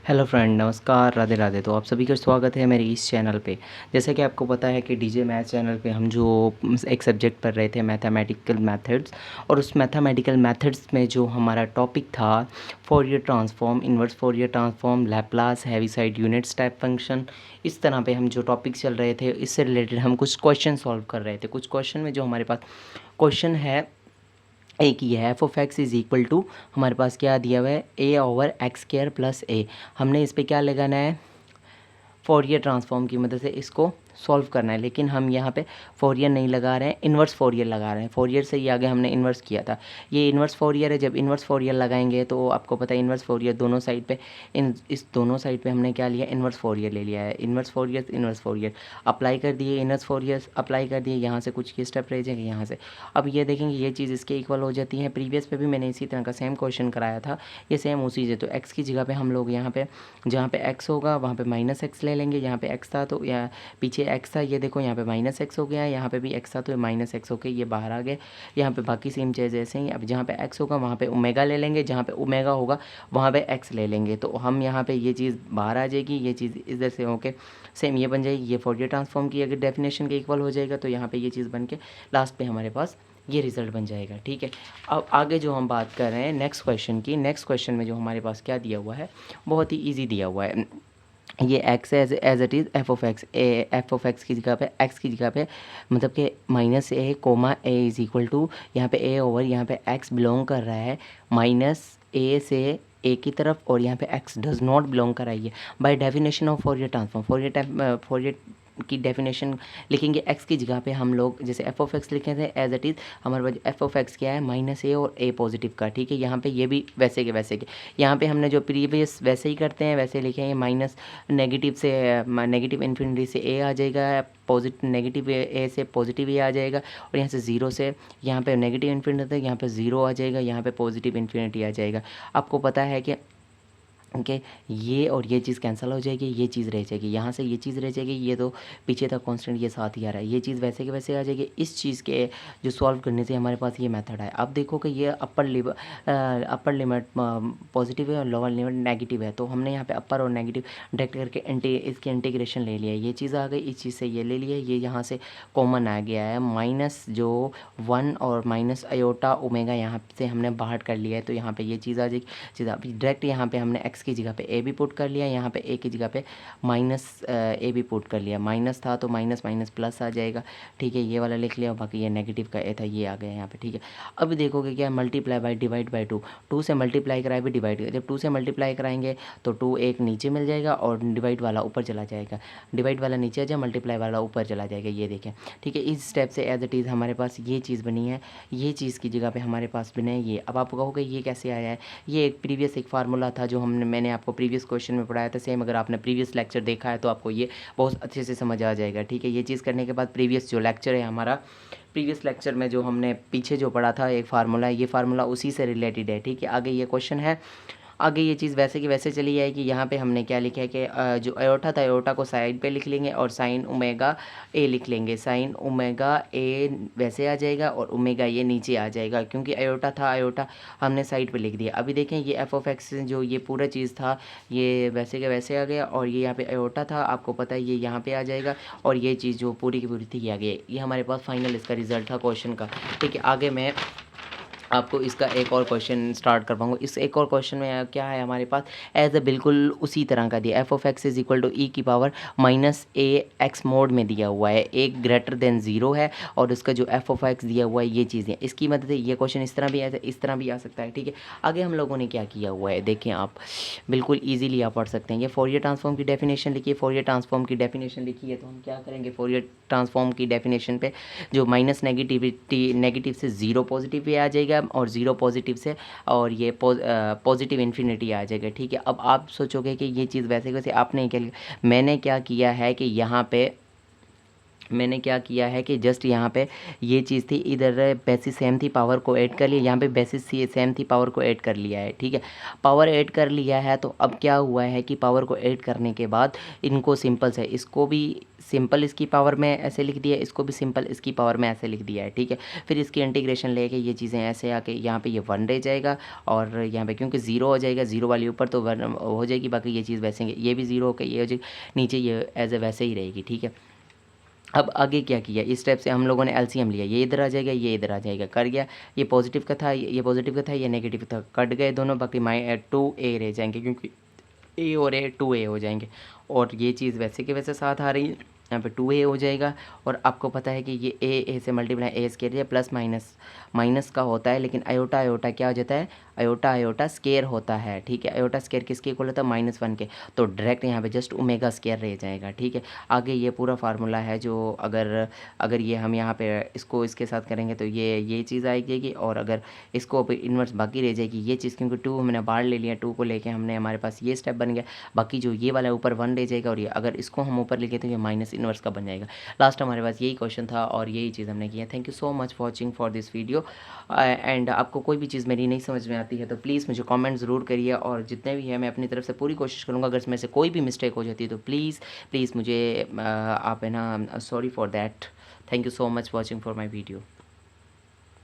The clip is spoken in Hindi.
हेलो फ्रेंड, नमस्कार, राधे राधे। तो आप सभी का स्वागत है मेरे इस चैनल पे। जैसे कि आपको पता है कि डीजे मैथ चैनल पे हम जो एक सब्जेक्ट पढ़ रहे थे मैथमेटिकल मेथड्स, और उस मैथमेटिकल मेथड्स में जो हमारा टॉपिक था Fourier transform, inverse Fourier transform, Laplace, Heaviside unit step function, इस तरह पे हम जो टॉपिक चल रहे थे इससे रिलेटेड हम कुछ क्वेश्चन सॉल्व कर रहे थे। कुछ क्वेश्चन में जो हमारे पास क्वेश्चन है एक ही है, f of x is equal to, हमारे पास क्या दिया हुआ है, a over x square plus a. हमने इस पे क्या लगाना है, फोरियर ट्रांसफॉर्म की मदद से इसको सॉल्व करना है। लेकिन हम यहाँ पे फोरियर नहीं लगा रहे हैं, इन्वर्स फोरियर लगा रहे हैं। फोरियर से ही आगे हमने इन्वर्स किया था, ये इन्वर्स फोरियर है। जब इन्वर्स फोरियर लगाएंगे तो आपको पता है इन्वर्स फोरियर दोनों साइड पे, इस दोनों साइड पे हमने क्या लिया, इन्वर्स फोरियर ले लिया है। इन्वर्स फोरियर अप्लाई कर दिए, इन्वर्स फोरियर अप्लाई कर दिए, यहाँ से कुछ की स्टेप रह जाएंगे यहाँ से। अब ये देखेंगे ये चीज़ इसके इक्वल हो जाती है। प्रीवियस पे भी मैंने इसी तरह का सेम क्वेश्चन कराया था, ये सेम उसी से। तो एक्स की जगह पे हम लोग यहाँ पे, जहाँ पे एक्स होगा वहाँ पे माइनस एक्स ले लेंगे। यहाँ पे एक्स था तो यहाँ पीछे एक्स था, ये देखो यहाँ पे माइनस एक्स हो गया है, यहाँ पे भी एक्स था तो माइनस एक्स होके ये बाहर आ गया। यहाँ पे बाकी सेम चीज़ ऐसे ही। अब जहाँ पे एक्स होगा वहाँ पे ओमेगा ले लेंगे, जहाँ पे ओमेगा होगा वहाँ पे एक्स ले लेंगे। तो हम यहाँ पे ये चीज़ बाहर आ जाएगी, ये चीज़ इधर से होके सेम ये बन जाएगी। ये फोरियर ट्रांसफॉर्म की अगर डेफिनेशन के इक्वल हो जाएगा तो यहाँ पे ये चीज़ बन के लास्ट पे हमारे पास ये रिज़ल्ट बन जाएगा। ठीक है, अब आगे जो हम बात कर रहे हैं नेक्स्ट क्वेश्चन की। नेक्स्ट क्वेश्चन में जो हमारे पास क्या दिया हुआ है, बहुत ही ईजी दिया हुआ है। ये एक्स है as it is f of x, f of x की जगह पे, एक्स की जगह पे मतलब कि minus a comma a is equal to, यहाँ पे ए ओवर यहाँ पे एक्स बिलोंग कर रहा है माइनस ए से ए की तरफ, और यहाँ पे एक्स डज नॉट बिलोंग कर रही है। By definition of Fourier transform, Fourier की डेफिनेशन लिखेंगे। एक्स की जगह पे हम लोग जैसे एफ ऑफ एक्स लिखे थे एज इट इज़, हमारे पास एफ ऑफ एक्स क्या है, माइनस ए और ए पॉजिटिव का। ठीक है, यहाँ पे ये भी वैसे के वैसे के, यहाँ पे हमने जो प्रीवियस वैसे ही करते हैं वैसे लिखे हैं। माइनस नेगेटिव से, नेगेटिव इन्फिनिटी से ए आ जाएगा, पॉजिटिव नेगेटिव ए से पॉजिटिव ए आ जाएगा, और यहाँ से ज़ीरो से यहाँ पे नेगेटिव इन्फिनिटी था, यहाँ पे ज़ीरो आ जाएगा, यहाँ पे पॉजिटिव इन्फिनिटी आ जाएगा। आपको पता है कि ओके, ये और ये चीज़ कैंसिल हो जाएगी, ये चीज़ रह जाएगी, यहाँ से ये चीज़ रह जाएगी, ये तो पीछे तक कांस्टेंट ये साथ ही आ रहा है, ये चीज़ वैसे के वैसे आ जाएगी। इस चीज़ के जो सॉल्व करने से हमारे पास ये मेथड है। अब देखो कि ये अपर लिमिट पॉजिटिव है और लोअर लिमिट नेगेटिव है, तो हमने यहाँ पे अपर और नेगेटिव डायरेक्ट करके इसकी इंटीग्रेशन ले लिया है। ये चीज़ आ गई, इस चीज़ से ये ले लिया, ये यहाँ से कॉमन आ गया है। माइनस जो वन और माइनस अयोटा ओमेगा यहाँ से हमने बाहर कर लिया है, तो यहाँ पे ये चीज़ आ जाएगी। चीज़ अभी डायरेक्ट यहाँ पे हमने एक्स की जगह पे ए भी पुट कर लिया, यहाँ पे ए की जगह पे माइनस ए भी पुट कर लिया। माइनस था तो माइनस माइनस प्लस आ जाएगा। ठीक है, ये वाला लिख लिया, बाकी ये नेगेटिव का ए था ये आ गया यहाँ पे। ठीक है, अब देखोगे क्या, multiply by divide by two, two से मल्टीप्लाई कराए भी डिवाइड, जब टू से मल्टीप्लाई कराएंगे तो टू एक नीचे मिल जाएगा और डिवाइड वाला ऊपर चला जाएगा, डिवाइड वाला नीचे आ जाए, मल्टीप्लाई वाला ऊपर चला जाएगा। ये देखें, ठीक है, इस स्टेप से एज इट इज़ हमारे पास ये चीज़ बनी है, ये चीज़ की जगह पे हमारे पास बने ये। अब आप कहोगे ये कैसे आया है, ये एक प्रीवियस एक फार्मूला था जो मैंने आपको प्रीवियस क्वेश्चन में पढ़ाया था। सेम अगर आपने प्रीवियस लेक्चर देखा है तो आपको ये बहुत अच्छे से समझ आ जाएगा। ठीक है, ये चीज़ करने के बाद प्रीवियस जो लेक्चर है हमारा, प्रीवियस लेक्चर में जो हमने पीछे जो पढ़ा था एक फार्मूला, ये फार्मूला उसी से रिलेटेड है। ठीक है, आगे ये क्वेश्चन है, आगे ये चीज़ वैसे की वैसे चली जाएगी। यहाँ पे हमने क्या लिखा है कि जो अयोटा था, अयोटा को साइड पे लिख लेंगे और साइन ओमेगा ए लिख लेंगे। साइन ओमेगा ए वैसे आ जाएगा और ओमेगा ये नीचे आ जाएगा, क्योंकि अयोटा था, अयोटा हमने साइड पे लिख दिया। अभी देखें ये एफ ऑफ एक्स जो ये पूरा चीज़ था ये वैसे के वैसे आ गया, और ये यहाँ पे अयोटा था, आपको पता है ये यहाँ पे आ जाएगा, और ये चीज़ जो पूरी की पूरी थी ये आ गई। ये हमारे पास फाइनल इसका रिजल्ट था क्वेश्चन का। ठीक है, आगे मैं आपको इसका एक और क्वेश्चन स्टार्ट कर पाऊँगा। इस एक और क्वेश्चन में क्या है हमारे पास, एज अ बिल्कुल उसी तरह का दिया, f of x is equal to e की power minus a x mod में दिया हुआ है, एक ग्रेटर देन ज़ीरो है, और उसका जो एफ ऑफ एक्स दिया हुआ है ये चीज़ें, इसकी मदद से ये क्वेश्चन इस तरह भी इस तरह भी आ सकता है। ठीक है, आगे हम लोगों ने क्या किया हुआ है देखें, आप बिल्कुल ईजिली आप पढ़ सकते हैं। ये फोरियर ट्रांसफॉर्म की डेफिनेशन लिखिए, फोरियर ट्रांसफॉर्म की डेफिनेशन लिखी है तो हम क्या करेंगे, फोरियर ट्रांसफॉर्म की डेफिनेशन पे जो माइनस नेगेटिव से ज़ीरो पॉजिटिव पे आ जाएगा, और ज़ीरो पॉजिटिव से और ये पॉजिटिव इन्फिनिटी आ जाएगा। ठीक है, अब आप सोचोगे कि ये चीज़ वैसे आपने क्या, मैंने क्या किया है कि यहाँ पे मैंने क्या किया है कि जस्ट यहाँ पे ये चीज़ थी, इधर बेसिस सेम थी, पावर को ऐड कर लिया, यहाँ पे बेसिस सेम थी, पावर को ऐड कर लिया है, ठीक है। पावर ऐड कर लिया है तो अब क्या हुआ है कि पावर को ऐड करने के बाद इनको सिंपल से, इसको भी सिंपल इसकी पावर में ऐसे लिख दिया, इसको भी सिंपल इसकी पावर में ऐसे लिख दिया है, ठीक है। फिर इसकी इंटीग्रेशन लेके ये चीज़ें ऐसे आके यहाँ पे ये 1 रह जाएगा, और यहाँ पे क्योंकि 0 हो जाएगा, 0 वाली ऊपर तो 1 हो जाएगी, बाकी ये चीज़ वैसे ये भी 0 होकर ये हो जाएगी, नीचे ये एज ए वैसे ही रहेगी, ठीक है। अब आगे क्या किया, इस टाइप से हम लोगों ने एलसीएम लिया, ये इधर आ जाएगा, ये इधर आ जाएगा, कर गया। ये पॉजिटिव का था, ये पॉजिटिव का था, ये नेगेटिव था, कट गए दोनों, बाकी 2a रह जाएंगे, क्योंकि ए और ए 2a हो जाएंगे। और ये चीज़ वैसे के वैसे साथ आ रही है, यहाँ पे 2a हो जाएगा। और आपको पता है कि ये ए से मल्टीप्लाई ए स्केयर या प्लस माइनस माइनस का होता है, लेकिन अयोटा अयोटा क्या हो जाता है, अयोटा अयोटा स्केयर होता है, ठीक है। अयोटा स्केयर किसके इक्वल होता है, -1 के, तो डायरेक्ट यहाँ पे जस्ट ओमेगा स्केयर रह जाएगा, ठीक है। आगे ये पूरा फार्मूला है जो अगर ये हम यहाँ पे इसको इसके साथ करेंगे तो ये चीज़ आएगी, और अगर इसको इन्वर्स बाकी रह जाएगी ये चीज़, क्योंकि 2 हमने बाहर ले लिया, 2 को लेके हमने, हमारे पास ये स्टेप बन गया। बाकी जो ये वाला ऊपर 1 रह जाएगा, और ये अगर इसको हम ऊपर लिखे तो ये माइनस इन्वर्स का बन जाएगा। लास्ट हमारे पास यही क्वेश्चन था और यही चीज़ हमने किया। Thank you so much watching for this video. And आपको कोई भी चीज़ मेरी नहीं समझ में आती है तो प्लीज़ मुझे कमेंट ज़रूर करिए, और जितने भी है मैं अपनी तरफ से पूरी कोशिश करूँगा। अगर इसमें से कोई भी मिस्टेक हो जाती है तो प्लीज़ प्लीज़ मुझे आप है ना, sorry for that. Thank you so much watching for my video.